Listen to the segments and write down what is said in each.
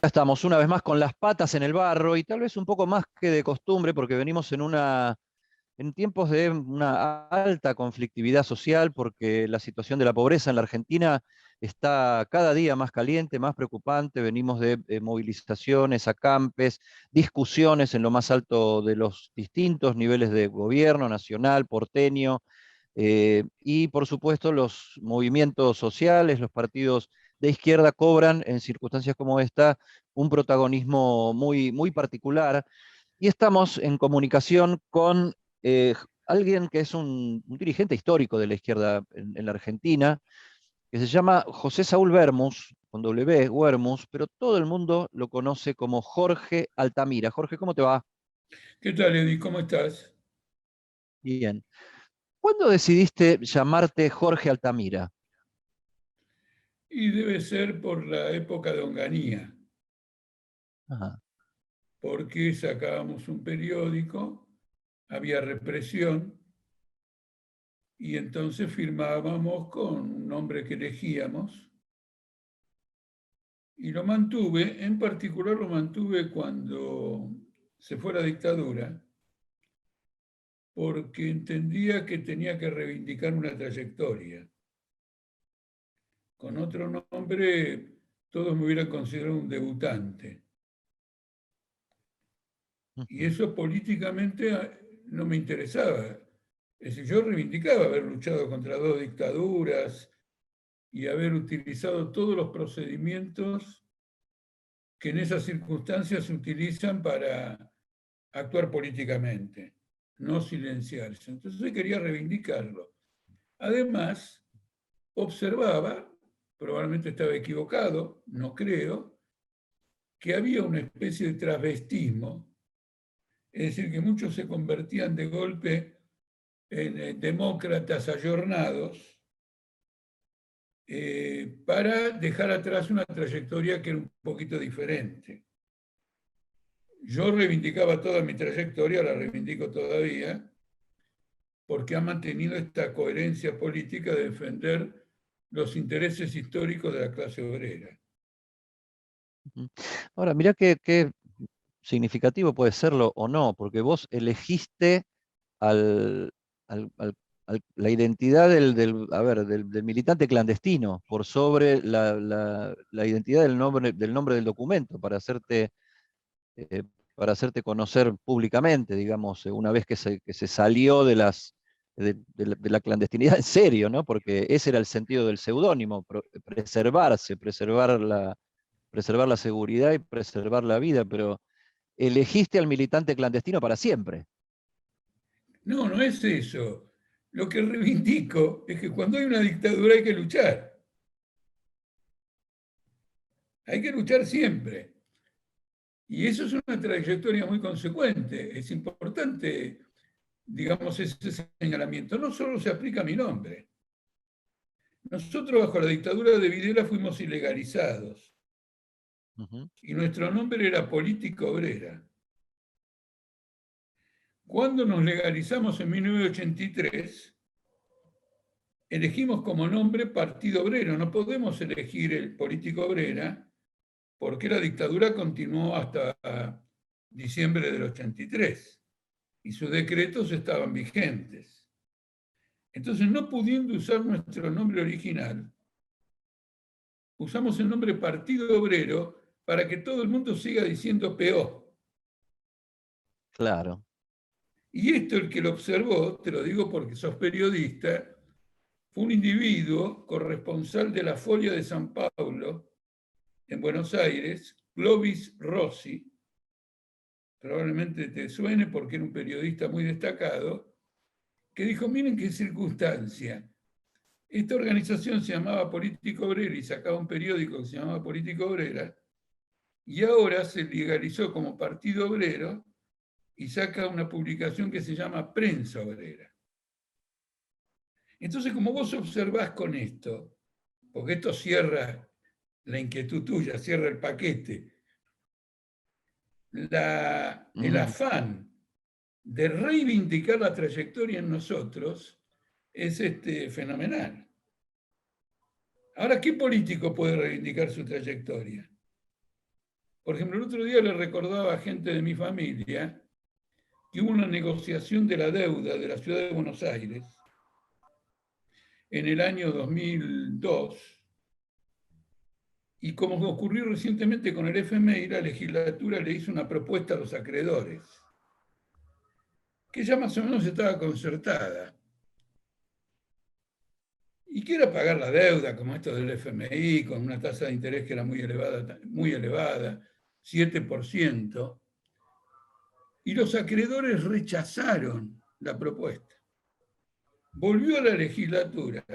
Estamos una vez más con las patas en el barro y tal vez un poco más que de costumbre porque venimos en tiempos de una alta conflictividad social porque la situación de la pobreza en la Argentina está cada día más caliente, más preocupante. Venimos de movilizaciones, acampes, discusiones en lo más alto de los distintos niveles de gobierno, nacional, porteño, y por supuesto los movimientos sociales, los partidos de izquierda cobran en circunstancias como esta un protagonismo muy particular. Y estamos en comunicación con alguien que es un dirigente histórico de la izquierda en la Argentina, que se llama José Saúl Wermus, con W, Wermus, pero todo el mundo lo conoce como Jorge Altamira. Jorge, ¿cómo te va? ¿Qué tal, Eddie? ¿Cómo estás? Bien. ¿Cuándo decidiste llamarte Jorge Altamira? Y debe ser por la época de Onganía, Ajá. porque sacábamos un periódico, había represión, y entonces firmábamos con un nombre que elegíamos, y lo mantuve, en particular lo mantuve cuando se fue la dictadura, porque entendía que tenía que reivindicar una trayectoria. Con otro nombre, todos me hubieran considerado un debutante. Y Ujú. eso políticamente no me interesaba. Es decir, yo reivindicaba haber luchado contra dos dictaduras y haber utilizado todos los procedimientos que en esas circunstancias se utilizan para actuar políticamente, no silenciarse. Entonces yo quería reivindicarlo. Además, observaba, probablemente estaba equivocado, no creo, que había una especie de travestismo, es decir, que muchos se convertían de golpe en demócratas ayornados para dejar atrás una trayectoria que era un poquito diferente. Yo reivindicaba toda mi trayectoria, la reivindico todavía, porque ha mantenido esta coherencia política de defender los intereses históricos de la clase obrera. Ujú. Ahora, mirá qué significativo puede serlo o no, porque vos elegiste al, la identidad a ver, del militante clandestino por sobre la identidad del nombre del documento eh, para hacerte conocer públicamente, digamos, una vez que se salió de la clandestinidad en serio, ¿no? Porque ese era el sentido del seudónimo, preservarse, preservar la seguridad y preservar la vida, pero elegiste al militante clandestino para siempre. No, no es eso. Lo que reivindico es que cuando hay una dictadura hay que luchar. Hay que luchar siempre. Y eso es una trayectoria muy consecuente. Es importante, digamos, ese señalamiento. No solo se aplica a mi nombre. Nosotros bajo la dictadura de Videla fuimos ilegalizados Ujú. y nuestro nombre era Política Obrera. Cuando nos legalizamos en 1983, elegimos como nombre Partido Obrero. No podemos elegir el Político Obrera porque la dictadura continuó hasta diciembre del 83 y sus decretos estaban vigentes. Entonces, no pudiendo usar nuestro nombre original, usamos el nombre Partido Obrero para que todo el mundo siga diciendo PO. Claro. Y esto el que lo observó, te lo digo porque sos periodista, fue un individuo corresponsal de la Folia de San Paulo en Buenos Aires, Clovis Rossi, probablemente te suene porque era un periodista muy destacado, que dijo, miren qué circunstancia, esta organización se llamaba Político Obrera y sacaba un periódico que se llamaba Político Obrera, y ahora se legalizó como Partido Obrero y saca una publicación que se llama Prensa Obrera. Entonces, como vos observás con esto, porque esto cierra la inquietud tuya, cierra el paquete, el Ujú. afán de reivindicar la trayectoria en nosotros es fenomenal. Ahora, ¿qué político puede reivindicar su trayectoria? Por ejemplo, el otro día le recordaba a gente de mi familia que hubo una negociación de la deuda de la ciudad de Buenos Aires en el año 2002, y como ocurrió recientemente con el FMI, la legislatura le hizo una propuesta a los acreedores, que ya más o menos estaba concertada, y que era pagar la deuda, como esto del FMI, con una tasa de interés que era muy elevada, 7%, y los acreedores rechazaron la propuesta. Volvió a la legislatura,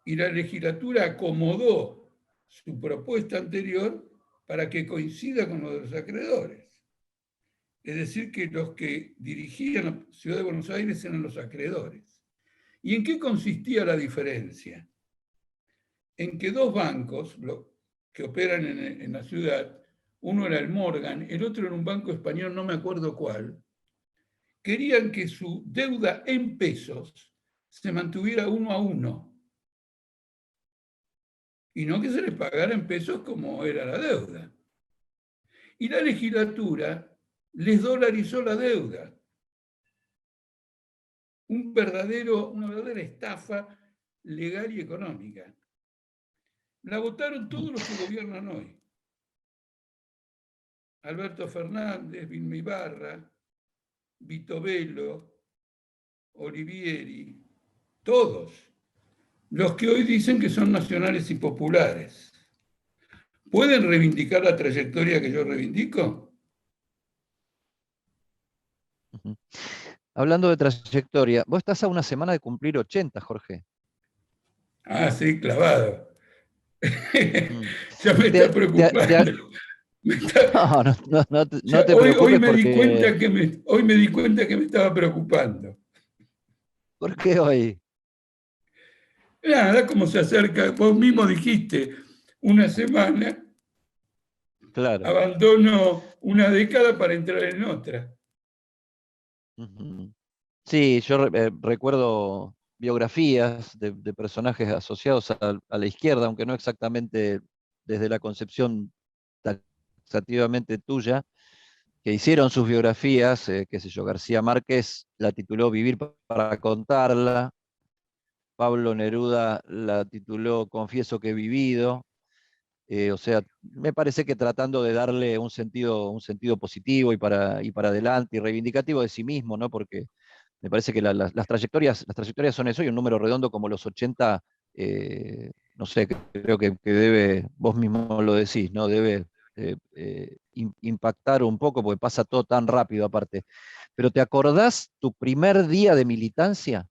y la legislatura acomodó su propuesta anterior para que coincida con lo de los acreedores. Es decir, que los que dirigían la ciudad de Buenos Aires eran los acreedores. ¿Y en qué consistía la diferencia? En que dos bancos que operan en la ciudad, uno era el Morgan, el otro era un banco español, no me acuerdo cuál, querían que su deuda en pesos se mantuviera 1-1, y no que se les pagara en pesos como era la deuda. Y la legislatura les dolarizó la deuda. Una verdadera estafa legal y económica. La votaron todos los que gobiernan hoy. Alberto Fernández, Vilma Ibarra, Vito Bello, Olivieri, todos. Los que hoy dicen que son nacionales y populares. ¿Pueden reivindicar la trayectoria que yo reivindico? Hablando de trayectoria, vos estás a una semana de cumplir 80, Jorge. Ah, sí, clavado. Mm. Ya me está preocupando. No te Hoy preocupes me di porque... cuenta que me estaba preocupando. ¿Por qué hoy? Nada, como se acerca, vos mismo dijiste, una semana, Claro. abandono una década para entrar en otra. Ujú. Sí, yo recuerdo biografías de personajes asociados a la izquierda, aunque no exactamente desde la concepción taxativamente tuya, que hicieron sus biografías, qué sé yo, García Márquez la tituló Vivir para contarla, Pablo Neruda la tituló Confieso que he vivido. O sea, me parece que tratando de darle un sentido positivo y para adelante y reivindicativo de sí mismo, ¿no? Porque me parece que las trayectorias son eso, y un número redondo como los 80, no sé, creo que debe, vos mismo lo decís, ¿no? Debe impactar un poco, porque pasa todo tan rápido aparte. Pero ¿te acordás tu primer día de militancia?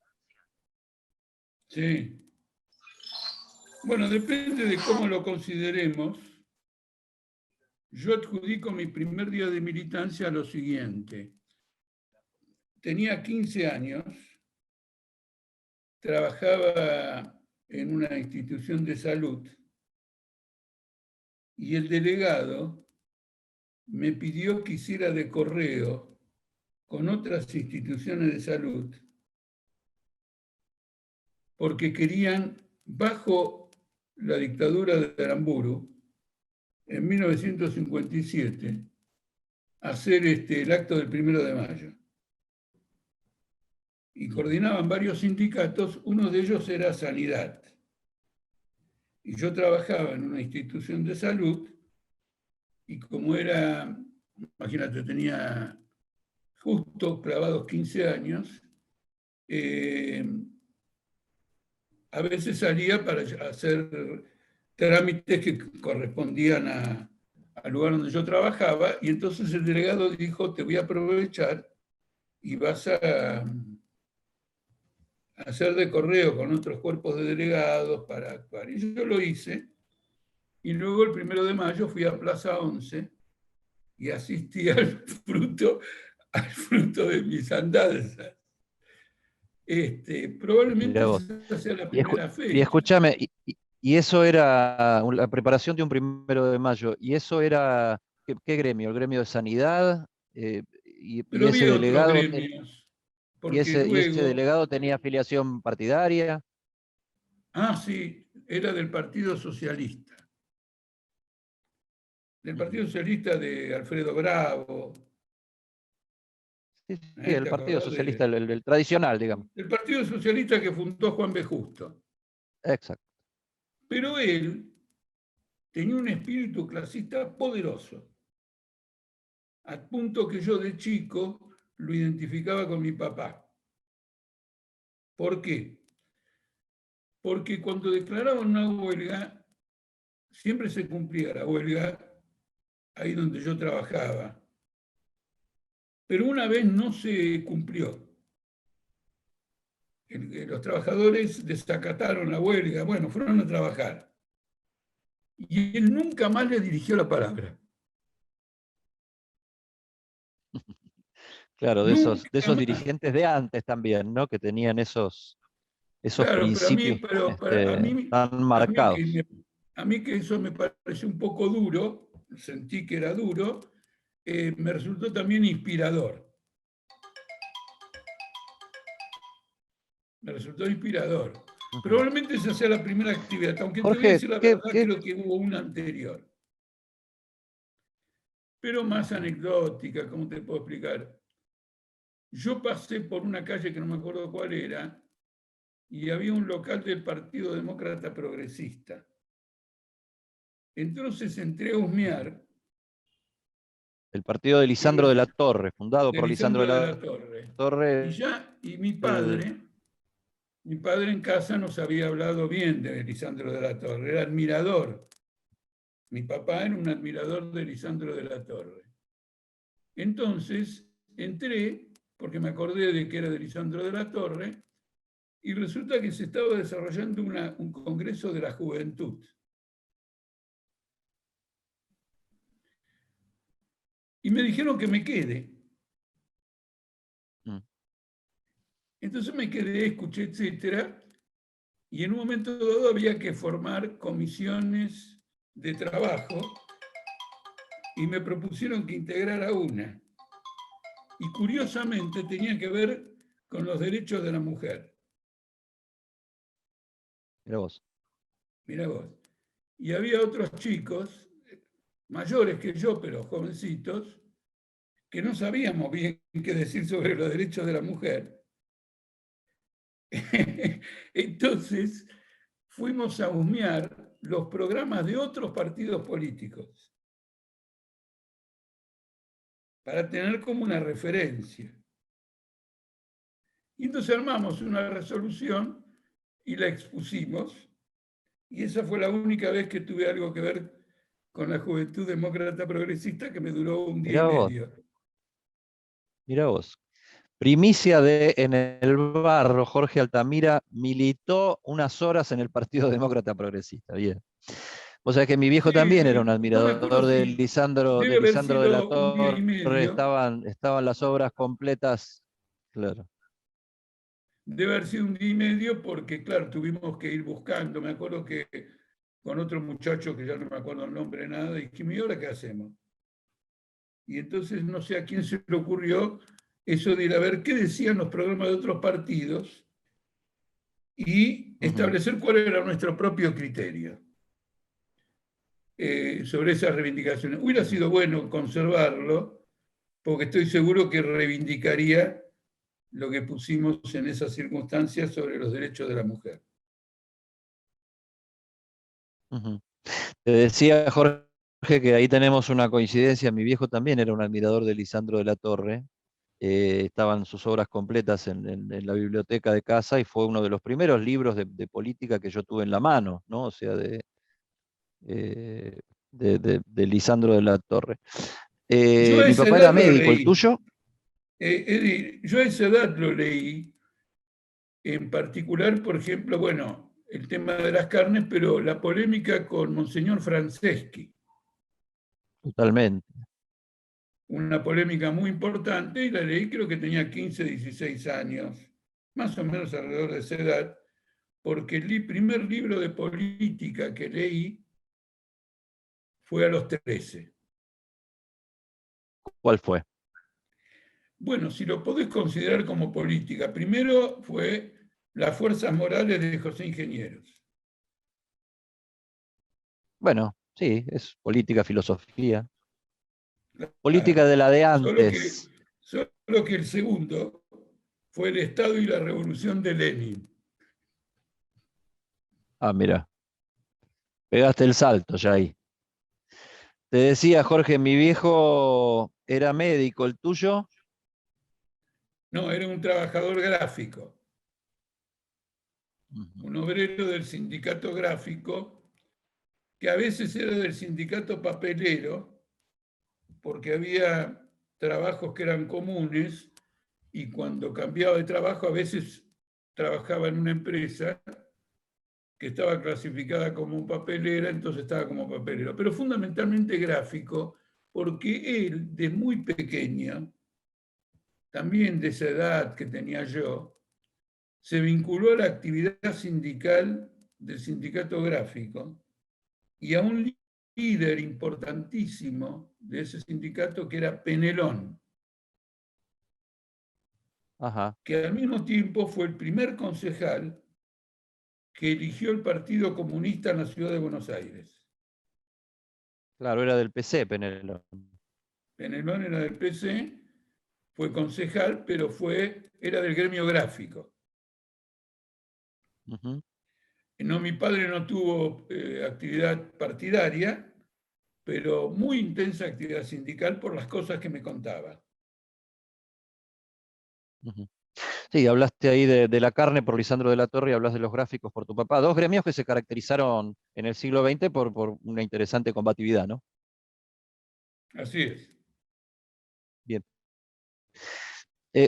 Sí. Bueno, depende de cómo lo consideremos. Yo adjudico mi primer día de militancia a lo siguiente. Tenía 15 años, trabajaba en una institución de salud y el delegado me pidió que hiciera de correo con otras instituciones de salud porque querían, bajo la dictadura de Aramburu, en 1957, hacer el acto del 1 de mayo. Y coordinaban varios sindicatos, uno de ellos era Sanidad. Y yo trabajaba en una institución de salud, y como era, imagínate, tenía justo clavados 15 años, a veces salía para hacer trámites que correspondían al lugar donde yo trabajaba, y entonces el delegado dijo, te voy a aprovechar y vas a hacer de correo con otros cuerpos de delegados para actuar. Y yo lo hice, y luego el 1 de mayo fui a Plaza 11 y asistí al fruto de mis andanzas. Probablemente Mirá vos. esa sea la Y, primera y fecha. escúchame, y eso era la preparación de un 1 de mayo, y eso era, ¿qué gremio? ¿El gremio de sanidad? Y Pero ese había otros delegado, gremios, porque y ese luego, delegado tenía afiliación partidaria. sí, era del Partido Socialista. del Partido Socialista de Alfredo Bravo. Sí, sí, el ¿Te Partido acordás Socialista, el tradicional, digamos. del Partido Socialista que fundó Juan B. Justo? Exacto. Pero él tenía un espíritu clasista poderoso, al punto que yo de chico lo identificaba con mi papá. ¿Por qué? Porque cuando declaraban una huelga, siempre se cumplía la huelga ahí donde yo trabajaba. Pero una vez no se cumplió. Los trabajadores desacataron la huelga, bueno, fueron a trabajar. Y él nunca más le dirigió la palabra. Claro, de Nunca esos más. dirigentes de antes también, ¿no? Que tenían esos Claro, pero principios tan marcados. a mí que eso me pareció un poco duro, sentí que era duro, me resultó también inspirador. Me resultó inspirador. Ujú. Probablemente esa sea la primera actividad, aunque te voy a Jorge, decir la verdad, creo que hubo una anterior. Pero más anecdótica, ¿cómo te puedo explicar? Yo pasé por una calle que no me acuerdo cuál era, y había un local del Partido Demócrata Progresista. Entonces entré a husmear. el partido de Lisandro de la Torre, fundado De por Lisandro de Lisandro de la la Torre. Torre. Y el- mi padre en casa nos había hablado bien de Lisandro de la Torre, era admirador. Mi papá era un admirador de Lisandro de la Torre. Entonces entré, porque me acordé de que era de Lisandro de la Torre, y resulta que se estaba desarrollando un congreso de la juventud. Y me dijeron que me quede. Mm. Entonces me quedé, escuché, etcétera, y en un momento dado había que formar comisiones de trabajo y me propusieron que integrara una. Y curiosamente tenía que ver con los derechos de la mujer. Mira vos. Mirá vos. Y había otros chicos, mayores que yo, pero jovencitos, que no sabíamos bien qué decir sobre los derechos de la mujer. Entonces fuimos a husmear los programas de otros partidos políticos para tener como una referencia. Y entonces armamos una resolución y la expusimos, y esa fue la única vez que tuve algo que ver con la Juventud Demócrata Progresista, que me duró un día y Mira vos. medio. Mira vos. Primicia de En el Barro, Jorge Altamira militó unas horas en el Partido Demócrata Progresista. Bien. Vos sabés que mi viejo Sí, también era sí, un no me admirador acuerdo si De debe haber Lisandro de la sido un día y Torre, medio, estaban las obras completas. Claro. debe haber sido un día y medio porque, claro, tuvimos que ir buscando. Me acuerdo que con otro muchacho que ya no me acuerdo el nombre nada, dijimos, ¿y ahora qué hacemos? Y entonces no sé a quién se le ocurrió eso de ir a ver qué decían los programas de otros partidos y Ujú. establecer cuál era nuestro propio criterio sobre esas reivindicaciones. Hubiera Ujú. sido bueno conservarlo, porque estoy seguro que reivindicaría lo que pusimos en esas circunstancias sobre los derechos de la mujer. Ujú. Te decía, Jorge, que ahí tenemos una coincidencia. Mi viejo también era un admirador de Lisandro de la Torre. Estaban sus obras completas en la biblioteca de casa y fue uno de los primeros libros de política que yo tuve en la mano, ¿no? O sea, eh, de Lisandro de la Torre. Yo a Mi esa papá edad era lo médico, ¿el leí. tuyo? Yo a esa edad lo leí, en particular, por ejemplo, bueno, el tema de las carnes, pero la polémica con Monseñor Franceschi, Totalmente. una polémica muy importante, y la leí creo que tenía 15, 16 años, más o menos alrededor de esa edad, porque el primer libro de política que leí fue a los 13. ¿Cuál fue? Bueno, si lo podés considerar como política, primero fue Las fuerzas morales de José Ingenieros. Bueno, Sí, es política, filosofía. Política Claro. de la de Solo que, antes. solo que el segundo fue el Estado y la Revolución de Lenin. Ah, mira, pegaste el salto ya ahí. Te decía, Jorge, mi viejo era médico, ¿el tuyo? No, era un trabajador gráfico, Ujú. un obrero del sindicato gráfico, que a veces era del sindicato papelero, porque había trabajos que eran comunes y cuando cambiaba de trabajo a veces trabajaba en una empresa que estaba clasificada como un papelera, entonces estaba como papelero, pero fundamentalmente gráfico, porque él, de muy pequeño, también de esa edad que tenía yo, se vinculó a la actividad sindical del sindicato gráfico y a un líder importantísimo de ese sindicato que era Penelón, Ajá, que al mismo tiempo fue el primer concejal que eligió el Partido Comunista en la ciudad de Buenos Aires. claro, era del PC, Penelo. Penelón era del PC, fue concejal, pero era del gremio gráfico. Ujú. No, mi padre no tuvo actividad partidaria, pero muy intensa actividad sindical por las cosas que me contaba. Ujú. Sí, hablaste ahí de la carne por Lisandro de la Torre y hablas de los gráficos por tu papá. Dos gremios que se caracterizaron en el siglo XX por una interesante combatividad, ¿no? Así es. Bien.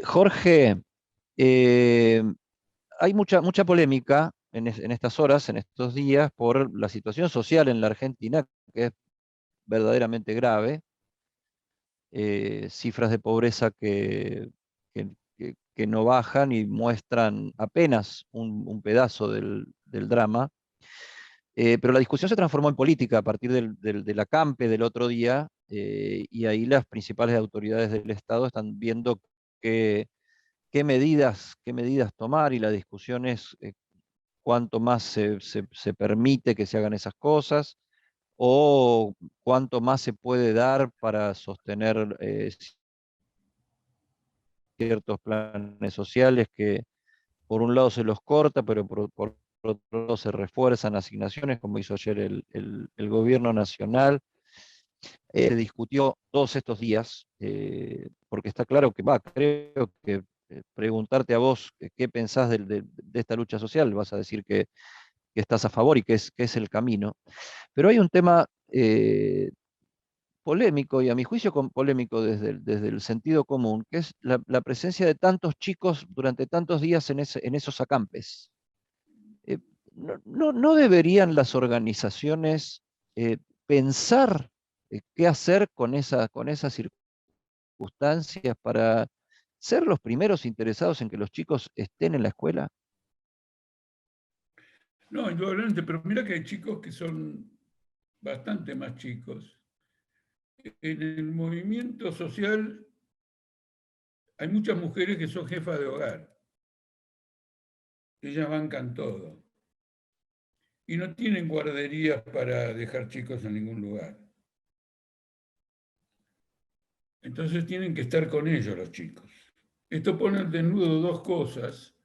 Jorge, eh, hay mucha polémica en estas horas, en estos días, por la situación social en la Argentina, que es verdaderamente grave. Cifras de pobreza que no bajan y muestran apenas un pedazo del drama. Pero la discusión se transformó en política a partir del acampe del otro día, y ahí las principales autoridades del Estado están viendo qué, qué medidas tomar, y la discusión es cuánto más se permite que se hagan esas cosas, o cuánto más se puede dar para sostener ciertos planes sociales que por un lado se los corta, pero por otro lado se refuerzan asignaciones, como hizo ayer el gobierno nacional. Se discutió todos estos días, porque está claro que creo que preguntarte a vos qué pensás de esta lucha social, vas a decir que estás a favor y que es el camino. Pero hay un tema polémico, y a mi juicio polémico desde el sentido común, que es la presencia de tantos chicos durante tantos días en esos acampes. Eh, no deberían las organizaciones pensar qué hacer con esas circunstancias para ser los primeros interesados en que los chicos estén en la escuela? No, indudablemente, pero mira que hay chicos que son bastante más chicos. En el movimiento social hay muchas mujeres que son jefas de hogar. Ellas bancan todo. Y no tienen guarderías para dejar chicos en ningún lugar. Entonces tienen que estar con ellos los chicos. Esto pone al desnudo dos cosas,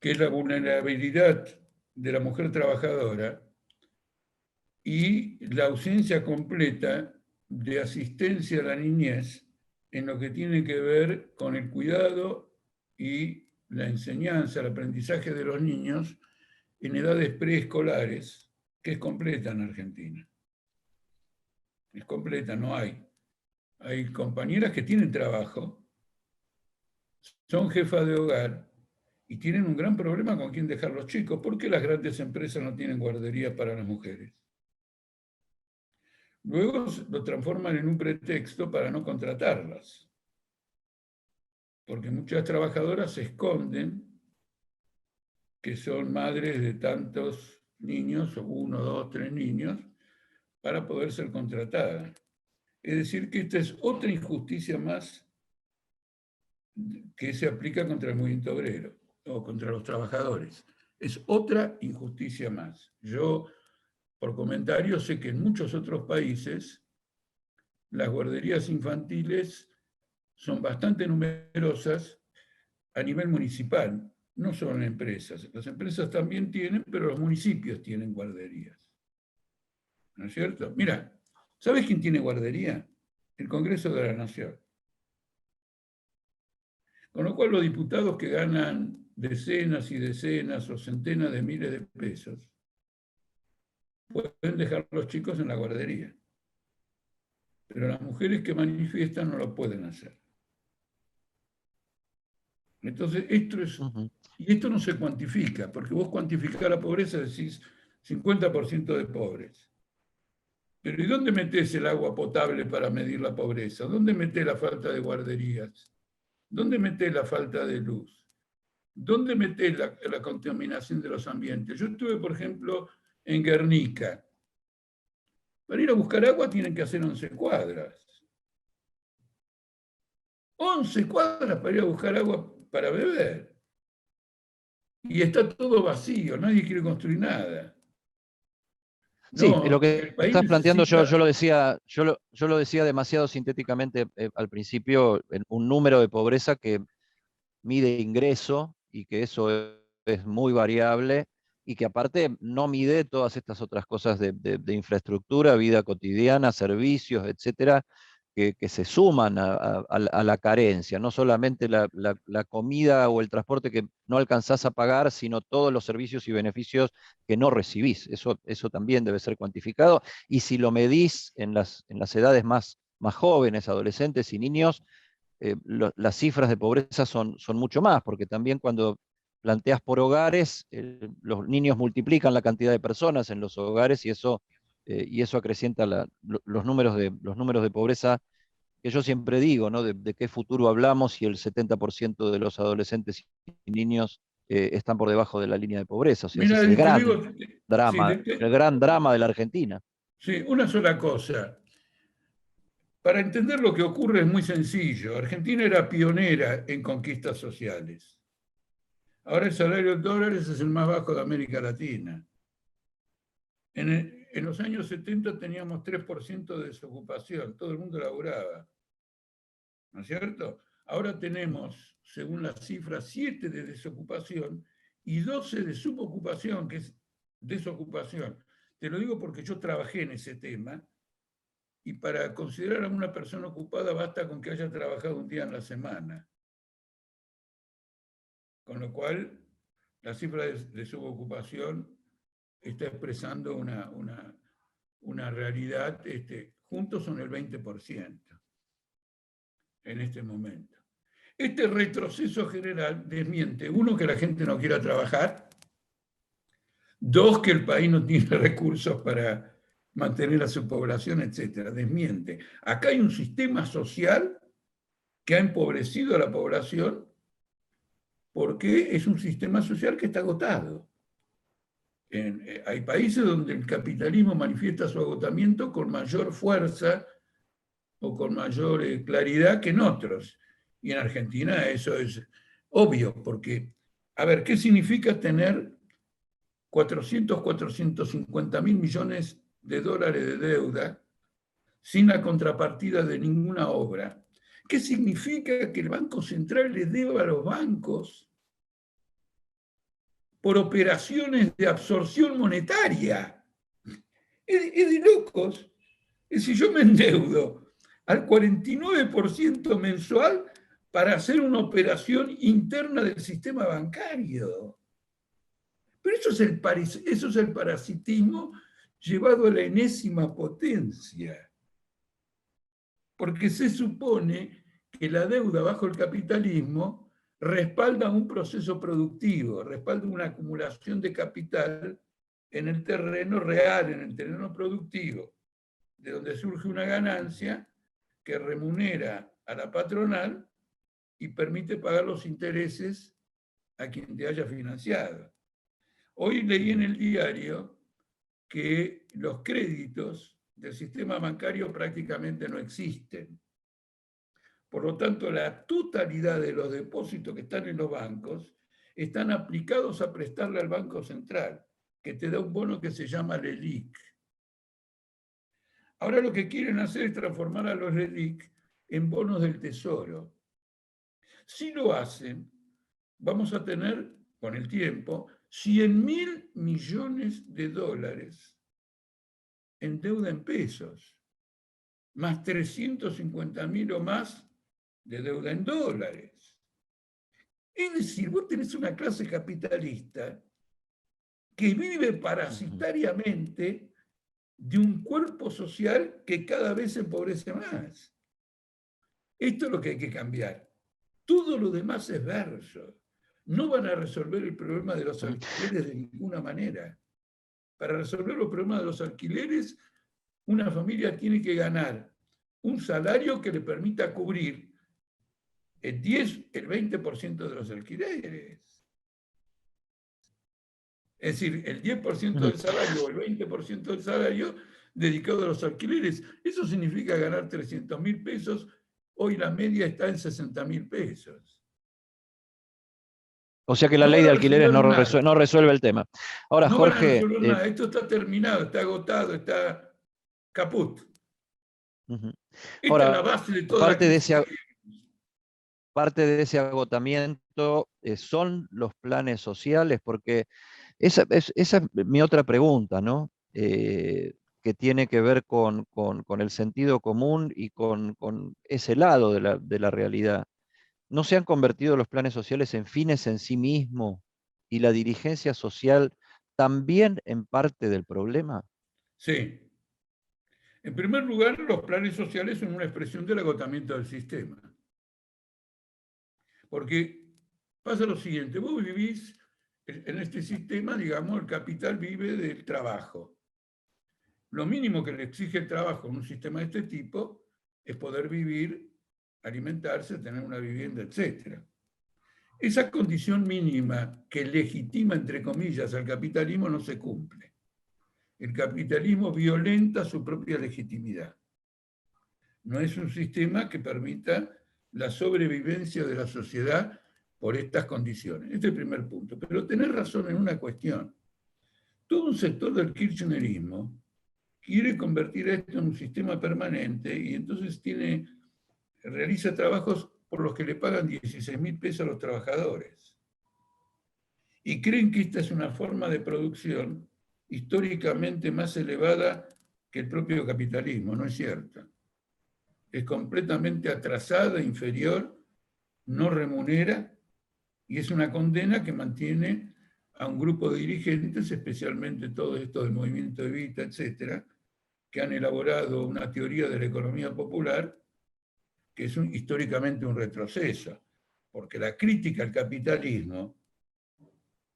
que es la vulnerabilidad de la mujer trabajadora y la ausencia completa de asistencia a la niñez en lo que tiene que ver con el cuidado y la enseñanza, el aprendizaje de los niños en edades preescolares, que es completa en Argentina. Es completa, no hay. Hay compañeras que tienen trabajo, son jefas de hogar y tienen un gran problema con quién dejar los chicos, porque las grandes empresas no tienen guarderías para las mujeres. Luego lo transforman en un pretexto para no contratarlas, porque muchas trabajadoras se esconden que son madres de tantos niños, o uno, dos, tres niños, para poder ser contratadas. Es decir, que esta es otra injusticia más que se aplica contra el movimiento obrero o contra los trabajadores. Es otra injusticia más. Yo por comentarios, sé que en muchos otros países las guarderías infantiles son bastante numerosas a nivel municipal, no solo en empresas. Las empresas también tienen, pero los municipios tienen guarderías. ¿No es cierto? Mira, ¿sabes quién tiene guardería? El Congreso de la Nación. Con lo cual los diputados que ganan decenas y decenas o centenas de miles de pesos pueden dejar a los chicos en la guardería. Pero las mujeres que manifiestan no lo pueden hacer. Entonces, y esto no se cuantifica, porque vos cuantificás la pobreza, decís 50% de pobres. Pero ¿y dónde metés el agua potable para medir la pobreza? ¿Dónde metés la falta de guarderías? ¿Dónde metés la falta de luz? ¿Dónde metés la contaminación de los ambientes? Yo estuve, por ejemplo, en Guernica. Para ir a buscar agua tienen que hacer 11 cuadras. 11 cuadras para ir a buscar agua para beber. Y está todo vacío, nadie quiere construir nada. Sí, lo No, que el país estás planteando yo necesita... lo decía demasiado sintéticamente al principio, en un número de pobreza que mide ingreso y que eso es muy variable y que aparte no mide todas estas otras cosas de infraestructura, vida cotidiana, servicios, etcétera, que se suman a la carencia, no solamente la comida o el transporte que no alcanzás a pagar, sino todos los servicios y beneficios que no recibís. Eso también debe ser cuantificado. Y si lo medís en las edades más jóvenes, adolescentes y niños, las cifras de pobreza son mucho más, porque también cuando planteas por hogares, los niños multiplican la cantidad de personas en los hogares y eso acrecienta los números de pobreza, que yo siempre digo, ¿no? De qué futuro hablamos si el 70% de los adolescentes y niños están por debajo de la línea de pobreza. O sea, ese Mira, es te digo, sí, el gran drama de la Argentina. sí, una sola cosa. Para entender lo que ocurre es muy sencillo. Argentina era pionera en conquistas sociales. Ahora el salario en dólares es el más bajo de América Latina. En los años 70 teníamos 3% de desocupación, todo el mundo laburaba. ¿No es cierto? Ahora tenemos, según las cifras, 7 de desocupación y 12 de subocupación, que es desocupación. Te lo digo porque yo trabajé en ese tema y para considerar a una persona ocupada basta con que haya trabajado un día en la semana. Con lo cual, la cifra de subocupación está expresando una realidad, juntos son el 20% en este momento. Este retroceso general desmiente, uno, que la gente no quiera trabajar, dos, que el país no tiene recursos para mantener a su población, etc. Desmiente. Acá hay un sistema social que ha empobrecido a la población porque es un sistema social que está agotado. Hay países donde el capitalismo manifiesta su agotamiento con mayor fuerza o con mayor claridad que en otros. Y en Argentina eso es obvio, porque, a ver, ¿qué significa tener 450 mil millones de dólares de deuda sin la contrapartida de ninguna obra? ¿Qué significa que el Banco Central le deba a los bancos por operaciones de absorción monetaria? Es de locos. Es decir, yo me endeudo al 49% mensual para hacer una operación interna del sistema bancario. Pero eso es el parasitismo llevado a la enésima potencia. Porque se supone que la deuda bajo el capitalismo respalda un proceso productivo, respalda una acumulación de capital en el terreno real, en el terreno productivo, de donde surge una ganancia que remunera a la patronal y permite pagar los intereses a quien te haya financiado. Hoy leí en el diario que los créditos del sistema bancario prácticamente no existen. Por lo tanto, la totalidad de los depósitos que están en los bancos están aplicados a prestarle al Banco Central, que te da un bono que se llama LELIQ. Ahora lo que quieren hacer es transformar a los LELIC en bonos del tesoro. Si lo hacen, vamos a tener, con el tiempo, 100.000 millones de dólares en deuda en pesos, más 350.000 o más de deuda en dólares. Es decir, vos tenés una clase capitalista que vive parasitariamente de un cuerpo social que cada vez se empobrece más. Esto es lo que hay que cambiar. Todo lo demás es verso. No van a resolver el problema de los alquileres de ninguna manera. Para resolver los problemas de los alquileres, una familia tiene que ganar un salario que le permita cubrir el 10, el 20% de los alquileres. Es decir, el 10% del salario o el 20% del salario dedicado a los alquileres. Eso significa ganar 300.000 pesos. Hoy la media está en 60.000 pesos. O sea que la No ley van de a alquileres resolver no resuelve el tema. Ahora, no van a Jorge, resolver nada. Esto está terminado, está agotado, está caput. Esta es la ahora, base de toda la parte de crisis. ese agotamiento son los planes sociales, porque esa es mi otra pregunta, ¿no? Que tiene que ver con el sentido común y con ese lado de la realidad. ¿No se han convertido los planes sociales en fines en sí mismos y la dirigencia social también en parte del problema? Sí. En primer lugar, los planes sociales son una expresión del agotamiento del sistema. Porque pasa lo siguiente, vos vivís en este sistema, digamos, el capital vive del trabajo. Lo mínimo que le exige el trabajo en un sistema de este tipo es poder vivir, alimentarse, tener una vivienda, etc. Esa condición mínima que legitima, entre comillas, al capitalismo no se cumple. El capitalismo violenta su propia legitimidad. No es un sistema que permita la sobrevivencia de la sociedad por estas condiciones. Este es el primer punto. Pero tenés razón en una cuestión. Todo un sector del kirchnerismo quiere convertir esto en un sistema permanente y entonces realiza trabajos por los que le pagan 16.000 pesos a los trabajadores. Y creen que esta es una forma de producción históricamente más elevada que el propio capitalismo. No es cierto. Es completamente atrasada, inferior, no remunera, y es una condena que mantiene a un grupo de dirigentes, especialmente todos estos del movimiento Evita, etcétera, que han elaborado una teoría de la economía popular que es históricamente un retroceso, porque la crítica al capitalismo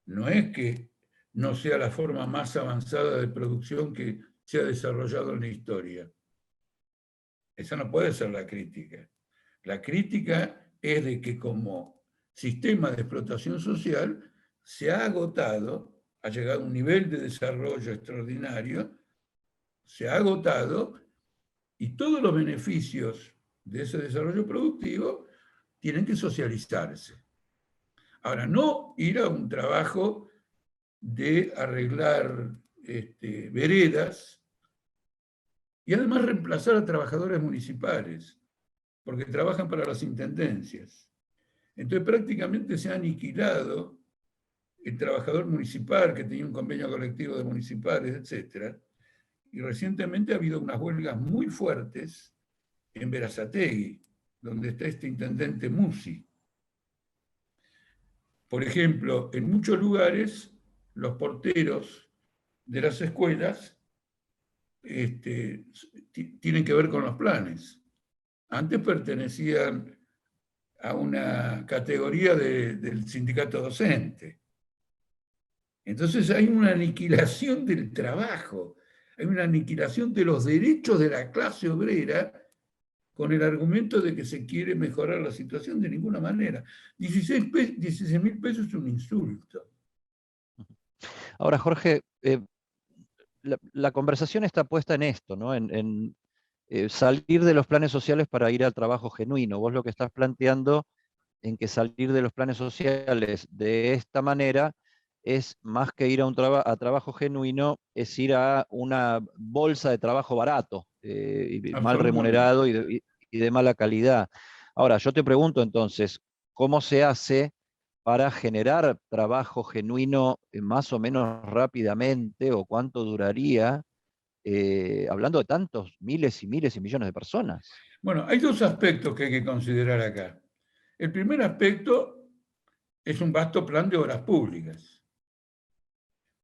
no es que no sea la forma más avanzada de producción que se ha desarrollado en la historia. Esa no puede ser la crítica. La crítica es de que como sistema de explotación social se ha agotado, ha llegado a un nivel de desarrollo extraordinario, se ha agotado y todos los beneficios de ese desarrollo productivo tienen que socializarse. Ahora, no ir a un trabajo de arreglar veredas y además reemplazar a trabajadores municipales, porque trabajan para las intendencias. Entonces prácticamente se ha aniquilado el trabajador municipal que tenía un convenio colectivo de municipales, etc. Y recientemente ha habido unas huelgas muy fuertes en Berazategui, donde está este intendente Musi. Por ejemplo, en muchos lugares los porteros de las escuelas tienen que ver con los planes. Antes pertenecían a una categoría del sindicato docente. Entonces hay una aniquilación del trabajo, hay una aniquilación de los derechos de la clase obrera con el argumento de que se quiere mejorar la situación de ninguna manera. 16.000 pesos es un insulto. Ahora, Jorge, la conversación está puesta en esto, ¿no? En salir de los planes sociales para ir al trabajo genuino. Vos lo que estás planteando en que salir de los planes sociales de esta manera es más que ir a a trabajo genuino, es ir a una bolsa de trabajo barato, y mal Absolutamente. remunerado y de mala calidad. Ahora, yo te pregunto entonces, ¿cómo se hace para generar trabajo genuino más o menos rápidamente o cuánto duraría, hablando de tantos miles y millones de personas? Bueno, hay dos aspectos que hay que considerar acá. El primer aspecto es un vasto plan de obras públicas.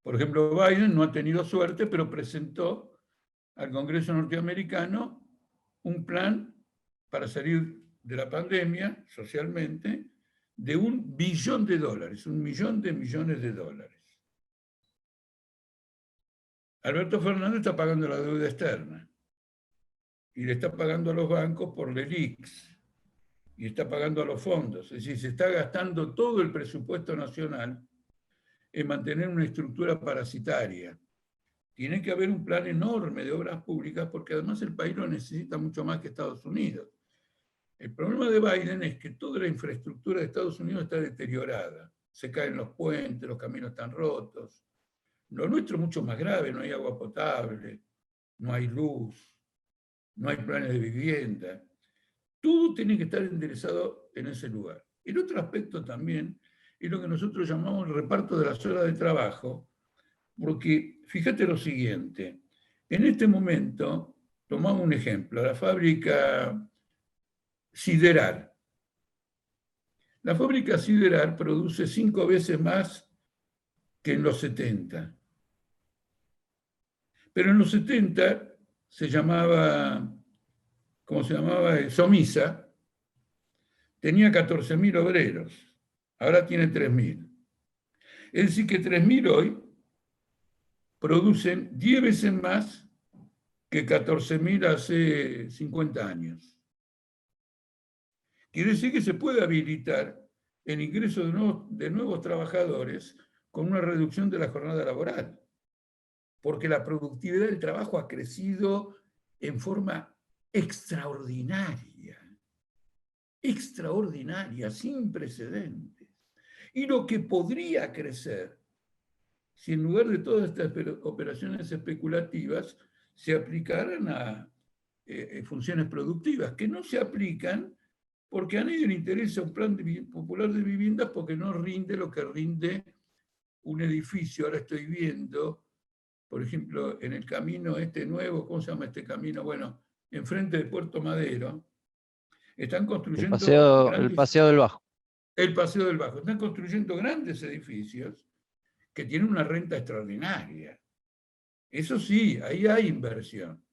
Por ejemplo, Biden no ha tenido suerte, pero presentó al Congreso norteamericano un plan para salir de la pandemia socialmente de $1 billón, 1 millón de millones de dólares. Alberto Fernández está pagando la deuda externa y le está pagando a los bancos por LELIQs y está pagando a los fondos. Es decir, se está gastando todo el presupuesto nacional en mantener una estructura parasitaria. Tiene que haber un plan enorme de obras públicas porque además el país lo necesita mucho más que Estados Unidos. El problema de Biden es que toda la infraestructura de Estados Unidos está deteriorada. Se caen los puentes, los caminos están rotos. Lo nuestro es mucho más grave, no hay agua potable, no hay luz, no hay planes de vivienda. Todo tiene que estar enderezado en ese lugar. El otro aspecto también es lo que nosotros llamamos el reparto de las horas de trabajo, porque fíjate lo siguiente, en este momento, tomamos un ejemplo, la fábrica sideral. La fábrica sideral produce 5 veces más que en los 70. Pero en los 70 se llamaba, ¿cómo se llamaba? Somisa, tenía 14.000 obreros, ahora tiene 3.000. Es decir, que 3.000 hoy producen 10 veces más que 14.000 hace 50 años. Quiere decir que se puede habilitar el ingreso de nuevos trabajadores con una reducción de la jornada laboral, porque la productividad del trabajo ha crecido en forma extraordinaria, extraordinaria, sin precedentes. Y lo que podría crecer si en lugar de todas estas operaciones especulativas se aplicaran a funciones productivas, que no se aplican porque a nadie le interesa un plan popular de viviendas porque no rinde lo que rinde un edificio. Ahora estoy viendo, por ejemplo, en el camino este nuevo, ¿cómo se llama este camino? Bueno, enfrente de Puerto Madero, están construyendo El grandes, paseo del Bajo. el Paseo del Bajo, están construyendo grandes edificios que tienen una renta extraordinaria. Eso sí, ahí hay inversión.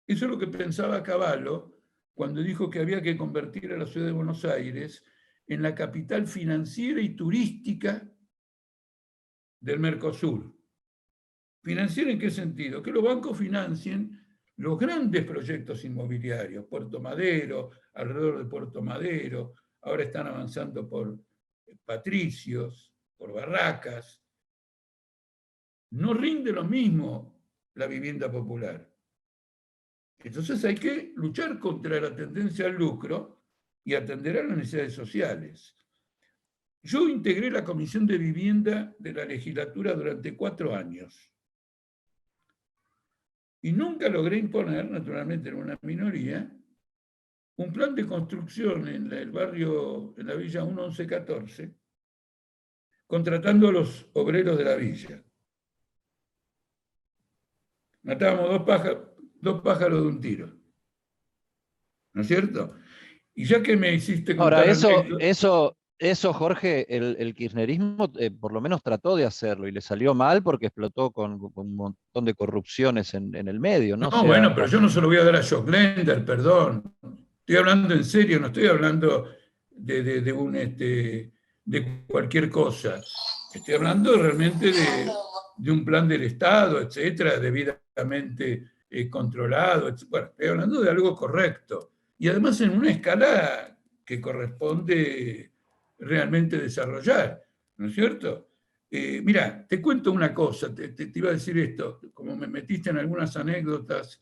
Eso es lo que pensaba Cavallo cuando dijo que había que convertir a la ciudad de Buenos Aires en la capital financiera y turística del Mercosur. ¿Financiera en qué sentido? Que los bancos financien los grandes proyectos inmobiliarios, Puerto Madero, alrededor de Puerto Madero, ahora están avanzando por Patricios, por Barracas. No rinde lo mismo la vivienda popular. Entonces hay que luchar contra la tendencia al lucro y atender a las necesidades sociales. Yo integré la Comisión de Vivienda de la legislatura durante 4 años y nunca logré imponer, naturalmente en una minoría, un plan de construcción en el barrio, en la villa 1114, contratando a los obreros de la villa. Matábamos dos pájaros de un tiro, ¿no es cierto? Y ya que me hiciste Ahora, contar anécdotas, eso, Jorge, el kirchnerismo por lo menos trató de hacerlo y le salió mal porque explotó con un montón de corrupciones en el medio, ¿no? O no, bueno, sea, pero yo no se lo voy a dar a Joclender, perdón. Estoy hablando en serio, no estoy hablando de cualquier cosa. Estoy hablando realmente de un plan del Estado, etcétera, debidamente controlado. Bueno, estoy hablando de algo correcto. Y además en una escala que corresponde realmente desarrollar, ¿no es cierto? Mira, te cuento una cosa, te iba a decir esto, como me metiste en algunas anécdotas,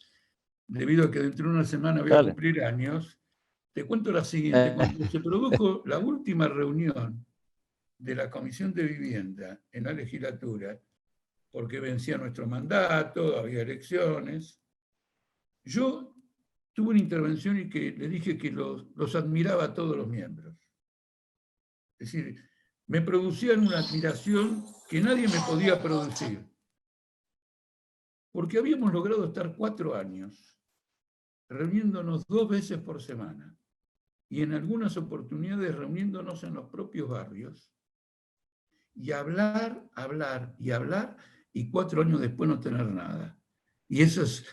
debido a que dentro de una semana voy a dale. cumplir años, te cuento la siguiente. Eh, Cuando se produjo la última reunión de la Comisión de Vivienda en la legislatura, porque vencía nuestro mandato, había elecciones, yo tuve una intervención y que le dije que los admiraba a todos los miembros. Es decir, me producían una admiración que nadie me podía producir. Porque habíamos logrado estar 4 años reuniéndonos 2 veces por semana y en algunas oportunidades reuniéndonos en los propios barrios y hablar, hablar y hablar y 4 años después no tener nada. Y eso es,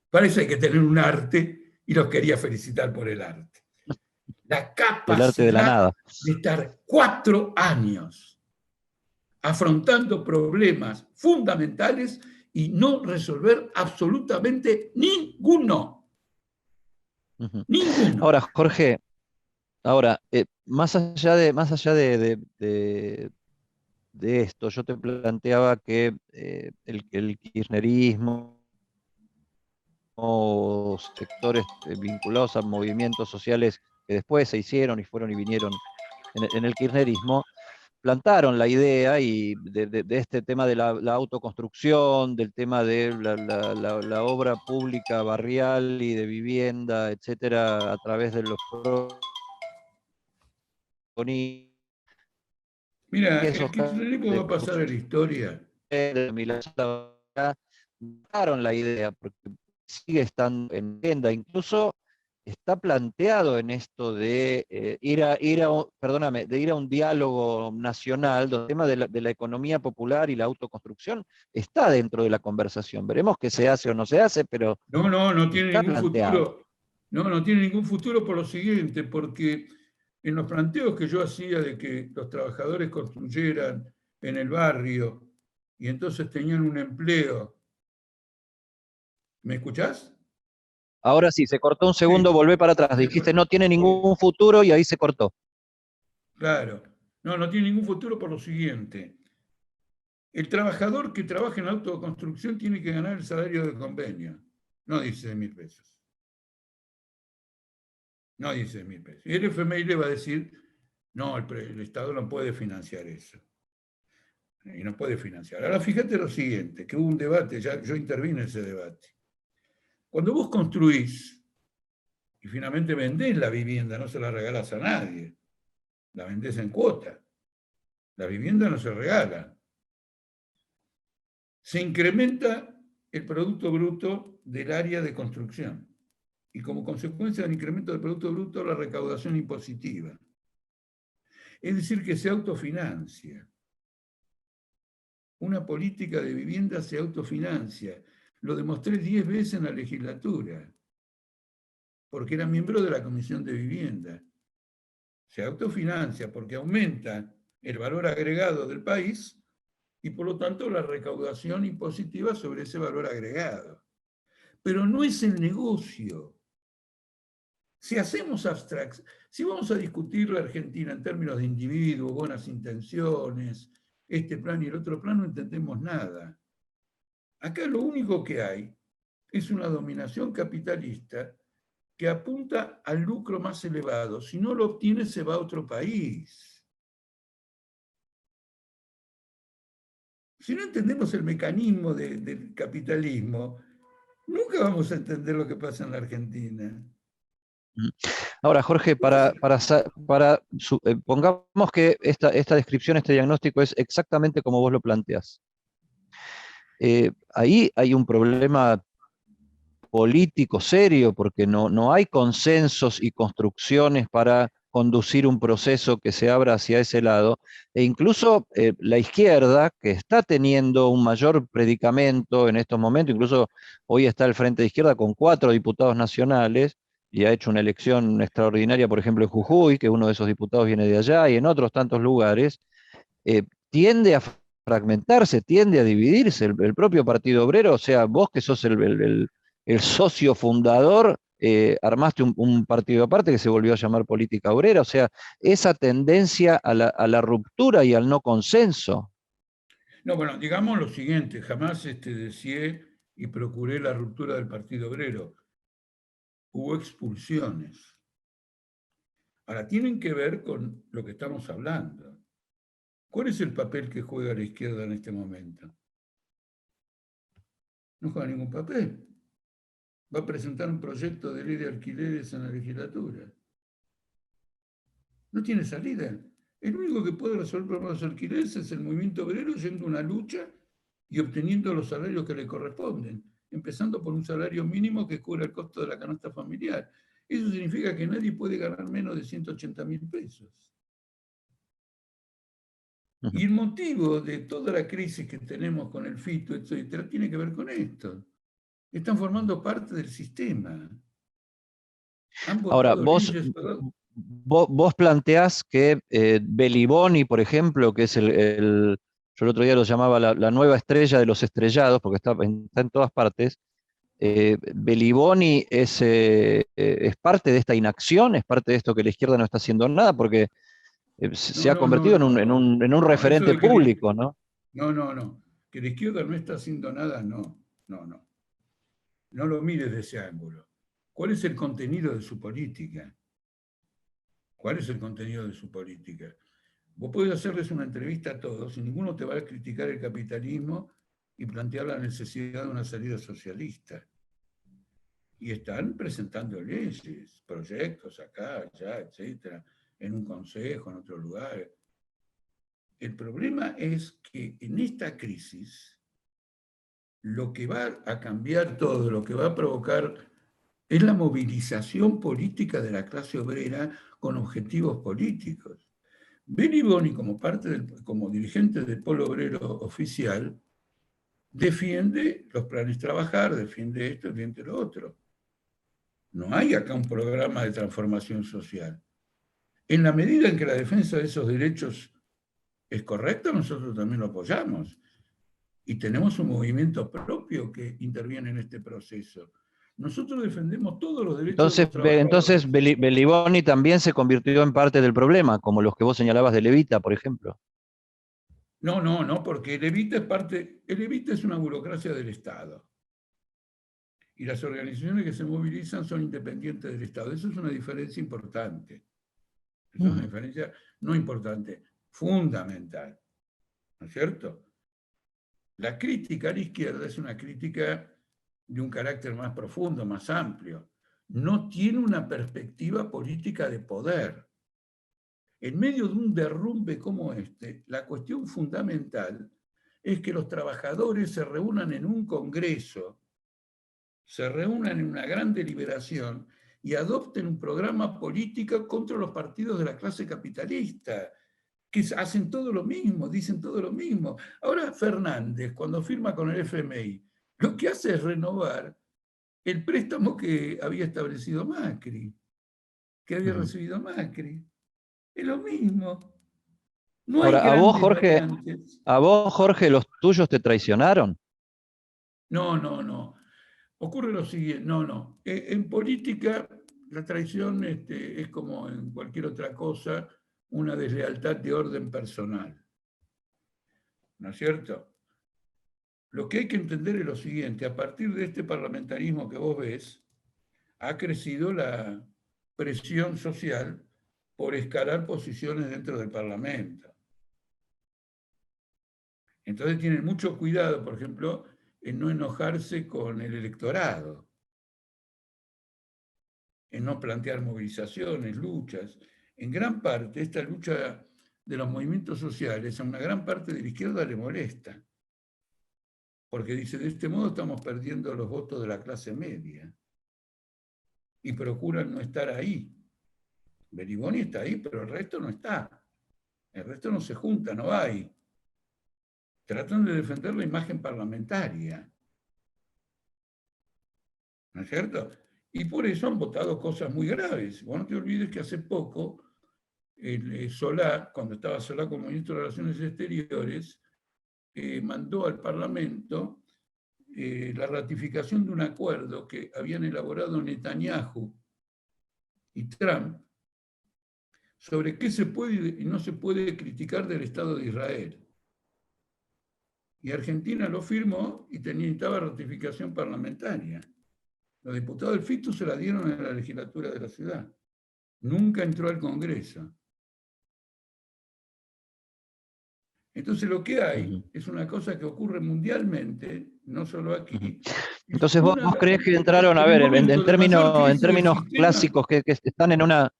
parece que hay que tener un arte y los quería felicitar por el arte. La El arte de la capacidad nada. de estar 4 años afrontando problemas fundamentales y no resolver absolutamente ninguno. Ujú. Ninguno. Ahora, Jorge, ahora, más allá de esto, yo te planteaba que el kirchnerismo o sectores vinculados a movimientos sociales que después se hicieron y fueron y vinieron en el kirchnerismo, plantaron la idea de este tema de la autoconstrucción, del tema de la obra pública barrial y de vivienda, etcétera, a través de los Mira, el esos kirchnerismo va a pasar a la historia. plantaron la idea, porque sigue estando en agenda, incluso está planteado en esto de perdóname, de ir a un diálogo nacional, donde el tema de la economía popular y la autoconstrucción está dentro de la conversación. Veremos qué se hace o no se hace, pero No tiene está ningún planteado. futuro. No tiene ningún futuro por lo siguiente, porque en los planteos que yo hacía de que los trabajadores construyeran en el barrio y entonces tenían un empleo. ¿Me escuchás? Ahora sí, se cortó un segundo, Sí. volvé para atrás. Dijiste no tiene ningún futuro y ahí se cortó. Claro. No tiene ningún futuro por lo siguiente. El trabajador que trabaja en la autoconstrucción tiene que ganar el salario de convenio, no 16.000 pesos. No 16.000 pesos. Y el FMI le va a decir, no, el Estado no puede financiar eso. Y no puede financiar. Ahora fíjate lo siguiente, que hubo un debate, ya yo intervine en ese debate. Cuando vos construís y finalmente vendés la vivienda, no se la regalás a nadie, la vendés en cuota. La vivienda no se regala. Se incrementa el Producto Bruto del área de construcción y como consecuencia del incremento del Producto Bruto la recaudación impositiva. Es decir, que se autofinancia. Una política de vivienda se autofinancia. Lo demostré 10 veces en la legislatura, porque era miembro de la Comisión de Vivienda. Se autofinancia porque aumenta el valor agregado del país y por lo tanto la recaudación impositiva sobre ese valor agregado. Pero no es el negocio. Si hacemos abstracción, si vamos a discutir la Argentina en términos de individuos, buenas intenciones, este plan y el otro plan, no entendemos nada. Acá lo único que hay es una dominación capitalista que apunta al lucro más elevado. Si no lo obtiene, se va a otro país. Si no entendemos el mecanismo del capitalismo, nunca vamos a entender lo que pasa en la Argentina. Ahora, Jorge, pongamos que esta descripción, este diagnóstico es exactamente como vos lo planteás. Ahí hay un problema político serio, porque no hay consensos y construcciones para conducir un proceso que se abra hacia ese lado, e incluso la izquierda, que está teniendo un mayor predicamento en estos momentos, incluso hoy está el Frente de Izquierda con 4 diputados nacionales, y ha hecho una elección extraordinaria, por ejemplo, en Jujuy, que uno de esos diputados viene de allá, y en otros tantos lugares, tiende a fragmentarse, tiende a dividirse el propio Partido Obrero. O sea, vos que sos el socio fundador, armaste un partido aparte que se volvió a llamar Política Obrera. O sea, esa tendencia a la ruptura y al no consenso. No, bueno, digamos lo siguiente, jamás deseé y procuré la ruptura del Partido Obrero. Hubo expulsiones. Ahora, tienen que ver con lo que estamos hablando. ¿Cuál es el papel que juega la izquierda en este momento? No juega ningún papel. Va a presentar un proyecto de ley de alquileres en la legislatura. No tiene salida. El único que puede resolver problemas de los alquileres es el movimiento obrero yendo a una lucha y obteniendo los salarios que le corresponden, empezando por un salario mínimo que cubra el costo de la canasta familiar. Eso significa que nadie puede ganar menos de 180.000 pesos. Y el motivo de toda la crisis que tenemos con el fito, etcétera, tiene que ver con esto. Están formando parte del sistema. Han Ahora, votado leyes. vos planteás que Beliboni, por ejemplo, que es yo el otro día lo llamaba la nueva estrella de los estrellados, porque está en todas partes. Beliboni es parte de esta inacción, es parte de esto que la izquierda no está haciendo nada, porque se No, ha no, no, convertido en no, no. en un No, eso referente de que público, ¿no? no, no, no. Que la izquierda no está haciendo nada, no, no, no. No lo mires de ese ángulo. ¿Cuál es el contenido de su política? ¿Cuál es el contenido de su política? Vos podés hacerles una entrevista a todos y ninguno te va a criticar el capitalismo y plantear la necesidad de una salida socialista. Y están presentando leyes, proyectos acá, allá, etcétera, en un consejo, en otro lugar. El problema es que en esta crisis lo que va a cambiar todo, lo que va a provocar es la movilización política de la clase obrera con objetivos políticos. Benny Boni, como dirigente del Polo Obrero Oficial, defiende los planes trabajar, defiende esto, defiende lo otro. No hay acá un programa de transformación social. En la medida en que la defensa de esos derechos es correcta, nosotros también lo apoyamos. Y tenemos un movimiento propio que interviene en este proceso. Nosotros defendemos todos los derechos de los Entonces trabajadores. Beliboni también se convirtió en parte del problema, como los que vos señalabas de Levita, por ejemplo. No, no, no, porque el Evita es una burocracia del Estado. Y las organizaciones que se movilizan son independientes del Estado. Eso es una diferencia importante. Eso es una diferencia no importante, fundamental. ¿No es cierto? La crítica a la izquierda es una crítica de un carácter más profundo, más amplio. No tiene una perspectiva política de poder. En medio de un derrumbe como este, la cuestión fundamental es que los trabajadores se reúnan en un congreso, se reúnan en una gran deliberación y adopten un programa político contra los partidos de la clase capitalista, que hacen todo lo mismo, dicen todo lo mismo. Ahora Fernández, cuando firma con el FMI, lo que hace es renovar el préstamo que había establecido Macri, que había recibido Macri. Es lo mismo. No hay Ahora, grandes variantes. a vos, Jorge, los tuyos te traicionaron. No, no, no. Ocurre lo siguiente, no, no. En política, la traición es como en cualquier otra cosa, una deslealtad de orden personal. ¿No es cierto? Lo que hay que entender es lo siguiente, a partir de este parlamentarismo que vos ves, ha crecido la presión social por escalar posiciones dentro del Parlamento. Entonces tienen mucho cuidado, por ejemplo, en no enojarse con el electorado, en no plantear movilizaciones, luchas. En gran parte, esta lucha de los movimientos sociales, a una gran parte de la izquierda le molesta, porque dice, de este modo estamos perdiendo los votos de la clase media, y procuran no estar ahí. Beriboni está ahí, pero el resto no está. El resto no se junta, no hay. Tratan de defender la imagen parlamentaria. ¿No es cierto? Y por eso han votado cosas muy graves. Vos no te olvides que hace poco Solá, cuando estaba Solá como ministro de Relaciones Exteriores, mandó al Parlamento la ratificación de un acuerdo que habían elaborado Netanyahu y Trump sobre qué se puede y no se puede criticar del Estado de Israel. Y Argentina lo firmó y necesitaba ratificación parlamentaria. Los diputados del FITU se la dieron en la legislatura de la ciudad. Nunca entró al Congreso. Entonces lo que hay Ujú, es una cosa que ocurre mundialmente, no solo ujú. aquí, es Entonces vos creés que entraron, a ver, el momento de mayor en crisis del términos sistema. clásicos, que están en una,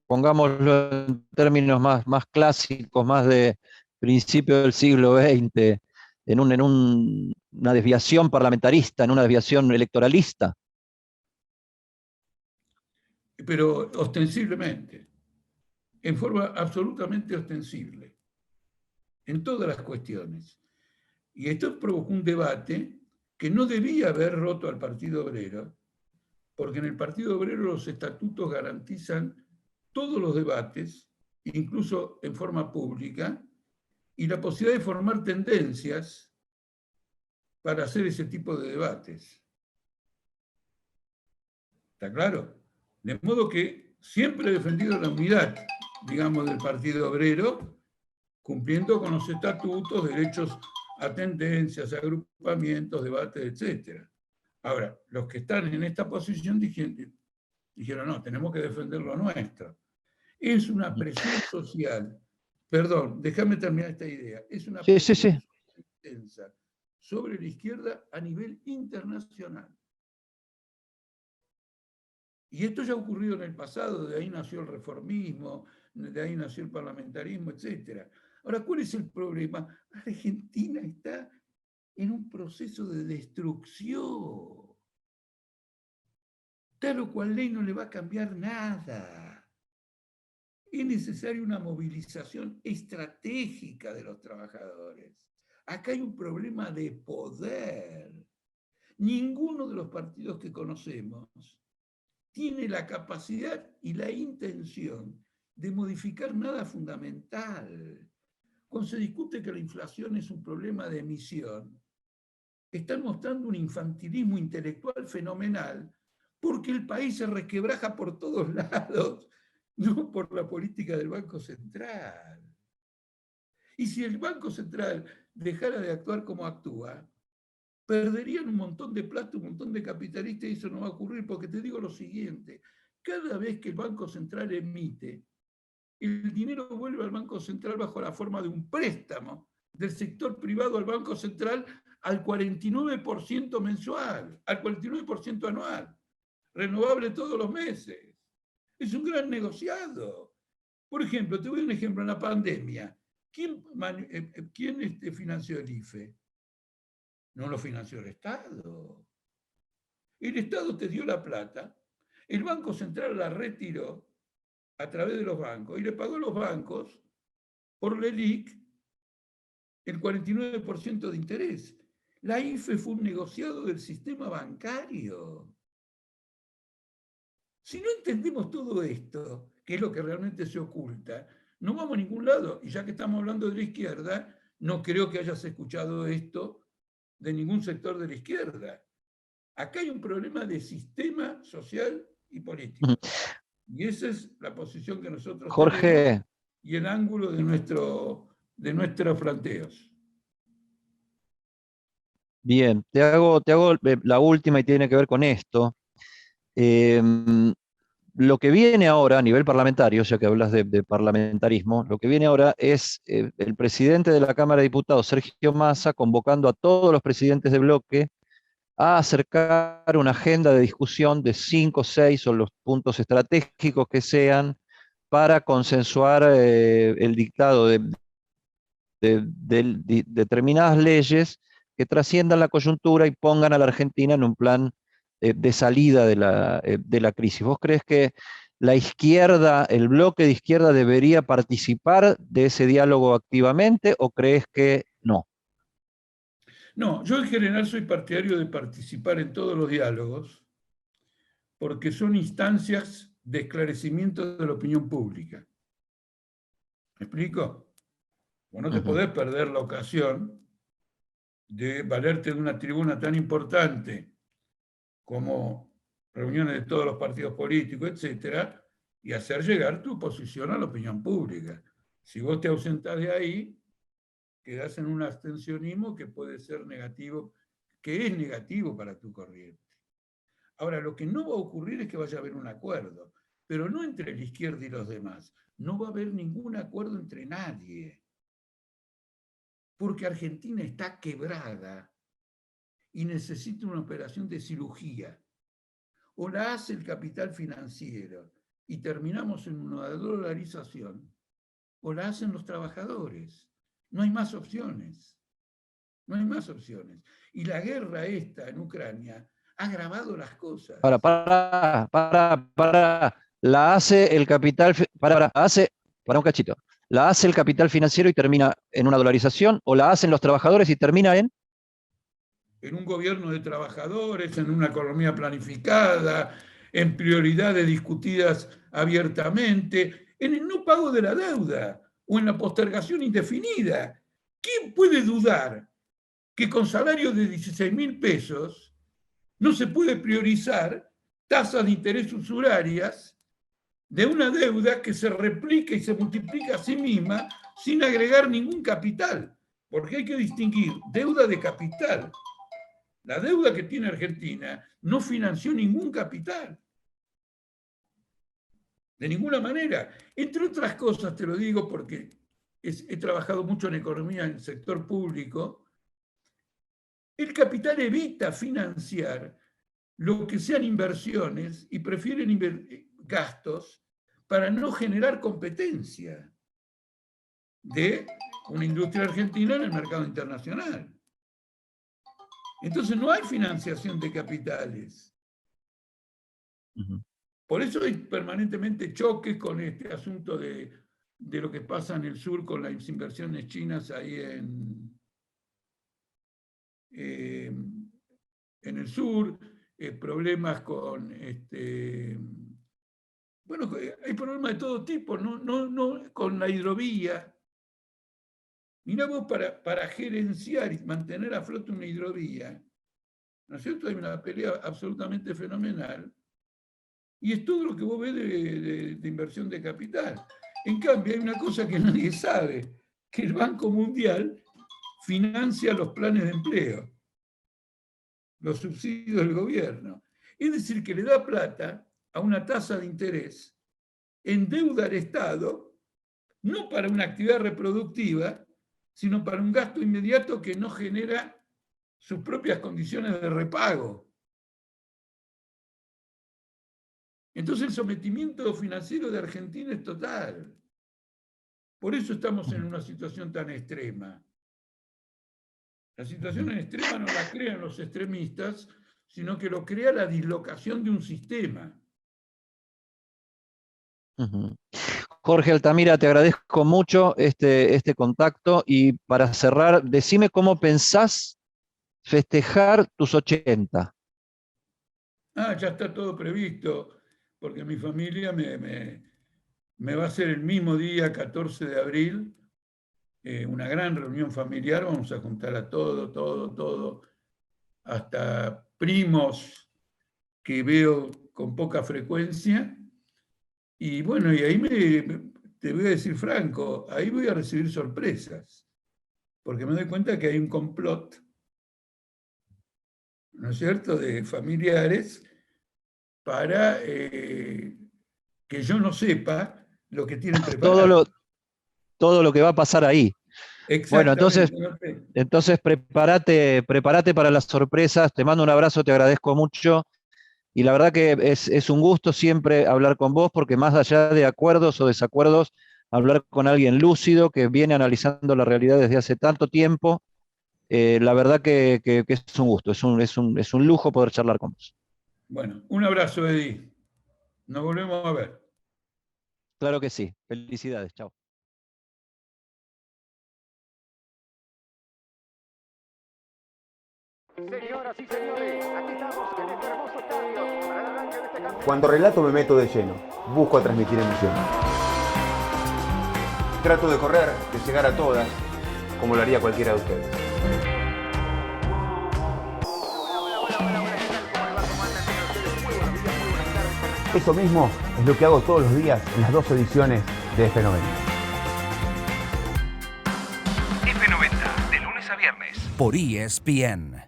pongámoslo en términos más clásicos, más de principio del siglo XX, una desviación parlamentarista, en una desviación electoralista. Pero ostensiblemente, en forma absolutamente ostensible, en todas las cuestiones. Y esto provocó un debate que no debía haber roto al Partido Obrero, porque en el Partido Obrero los estatutos garantizan todos los debates, incluso en forma pública, y la posibilidad de formar tendencias para hacer ese tipo de debates. ¿Está claro? De modo que siempre he defendido la unidad, digamos, del Partido Obrero, cumpliendo con los estatutos, derechos a tendencias, agrupamientos, debates, etc. Ahora, los que están en esta posición dijeron, no, tenemos que defender lo nuestro. Es una presión social, perdón, déjame terminar esta idea, es una Sí, sí, presión sí. social intensa sobre la izquierda a nivel internacional. Y esto ya ha ocurrido en el pasado, de ahí nació el reformismo, de ahí nació el parlamentarismo, etc. Ahora, ¿cuál es el problema? Argentina está en un proceso de destrucción. Tal o cual ley no le va a cambiar nada. Es necesaria una movilización estratégica de los trabajadores. Acá hay un problema de poder. Ninguno de los partidos que conocemos tiene la capacidad y la intención de modificar nada fundamental. Cuando se discute que la inflación es un problema de emisión, están mostrando un infantilismo intelectual fenomenal porque el país se resquebraja por todos lados, no por la política del Banco Central. Y si el Banco Central dejara de actuar como actúa, perderían un montón de plata, un montón de capitalistas y eso no va a ocurrir porque te digo lo siguiente, cada vez que el Banco Central emite, el dinero vuelve al Banco Central bajo la forma de un préstamo del sector privado al Banco Central al 49% mensual, al 49% anual, renovable todos los meses. Es un gran negociado. Por ejemplo, te doy un ejemplo, en la pandemia, ¿quién financió el IFE? No lo financió el Estado. El Estado te dio la plata, el Banco Central la retiró a través de los bancos y le pagó a los bancos por LELIC el 49% de interés. La IFE fue un negociado del sistema bancario. Si no entendemos todo esto, que es lo que realmente se oculta, no vamos a ningún lado. Y ya que estamos hablando de la izquierda, no creo que hayas escuchado esto de ningún sector de la izquierda. Acá hay un problema de sistema social y político. Y esa es la posición que nosotros tenemos Jorge, y el ángulo de nuestros planteos. bien, te hago la última y tiene que ver con esto. Eh, lo que viene ahora a nivel parlamentario, ya que hablas de parlamentarismo, lo que viene ahora es el presidente de la Cámara de Diputados, Sergio Massa, convocando a todos los presidentes de bloque a acercar una agenda de discusión de 5, 6 o los puntos estratégicos que sean para consensuar el dictado de determinadas leyes que trasciendan la coyuntura y pongan a la Argentina en un plan de salida de la crisis. ¿Vos crees que la izquierda, el bloque de izquierda debería participar de ese diálogo activamente o crees que no? No, yo en general soy partidario de participar en todos los diálogos porque son instancias de esclarecimiento de la opinión pública. ¿Me explico? Vos no te Ujú. podés perder la ocasión de valerte de una tribuna tan importante como reuniones de todos los partidos políticos, etcétera, y hacer llegar tu posición a la opinión pública. Si vos te ausentás de ahí, quedás en un abstencionismo que puede ser negativo, que es negativo para tu corriente. Ahora, lo que no va a ocurrir es que vaya a haber un acuerdo, pero no entre la izquierda y los demás. No va a haber ningún acuerdo entre nadie, porque Argentina está quebrada y necesita una operación de cirugía. O la hace el capital financiero y terminamos en una dolarización, o la hacen los trabajadores. No hay más opciones. No hay más opciones. Y la guerra esta en Ucrania ha agravado las cosas. La hace el capital, para un cachito, ¿la hace el capital financiero y termina en una dolarización? ¿O la hacen los trabajadores y termina en? En un gobierno de trabajadores, en una economía planificada, en prioridades discutidas abiertamente, en el no pago de la deuda o en la postergación indefinida. ¿Quién puede dudar que con salarios de 16.000 pesos no se puede priorizar tasas de interés usurarias de una deuda que se replica y se multiplica a sí misma sin agregar ningún capital? Porque hay que distinguir deuda de capital. La deuda que tiene Argentina no financió ningún capital. De ninguna manera. Entre otras cosas, te lo digo porque he trabajado mucho en economía en el sector público, el capital evita financiar lo que sean inversiones y prefieren gastos para no generar competencia de una industria argentina en el mercado internacional. Entonces no hay financiación de capitales. Por eso hay permanentemente choques con este asunto de lo que pasa en el sur con las inversiones chinas ahí en el sur, problemas con bueno, hay problemas de todo tipo, no con la hidrovía. Mirá vos, para gerenciar y mantener a flote una hidrovía, ¿no es cierto? Hay una pelea absolutamente fenomenal. Y es todo lo que vos ves de inversión de capital. En cambio, hay una cosa que nadie sabe, que el Banco Mundial financia los planes de empleo, los subsidios del gobierno. Es decir, que le da plata a una tasa de interés, endeuda al Estado, no para una actividad reproductiva, sino para un gasto inmediato que no genera sus propias condiciones de repago. Entonces el sometimiento financiero de Argentina es total. Por eso estamos en una situación tan extrema. La situación en extrema no la crean los extremistas, sino que lo crea la dislocación de un sistema. Jorge Altamira, te agradezco mucho este contacto y para cerrar, decime cómo pensás festejar tus 80. Ya está todo previsto, porque mi familia me va a hacer el mismo día, 14 de abril, una gran reunión familiar. Vamos a juntar a todo, hasta primos que veo con poca frecuencia. Y bueno, y ahí te voy a decir franco, ahí voy a recibir sorpresas, porque me doy cuenta que hay un complot, ¿no es cierto?, de familiares para que yo no sepa lo que tienen preparado. Todo lo que va a pasar ahí. Bueno, entonces prepárate para las sorpresas. Te mando un abrazo, te agradezco mucho. Y la verdad que es un gusto siempre hablar con vos, porque más allá de acuerdos o desacuerdos, hablar con alguien lúcido que viene analizando la realidad desde hace tanto tiempo, la verdad que es un gusto, es un lujo poder charlar con vos. Bueno, un abrazo, Eddie. Nos volvemos a ver. Claro que sí. Felicidades. Chao. Señoras y señores, aquí estamos en este hermoso estadio para el arranque de este campeonato. Cuando relato me meto de lleno, busco transmitir emoción. Trato de correr, de llegar a todas, como lo haría cualquiera de ustedes. Eso mismo es lo que hago todos los días en las 2 ediciones de F90. F90, de lunes a viernes. Por ESPN.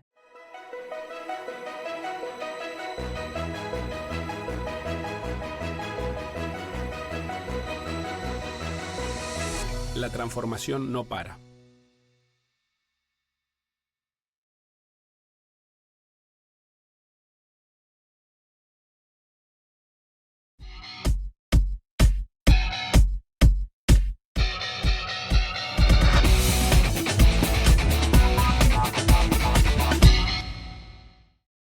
La transformación no para.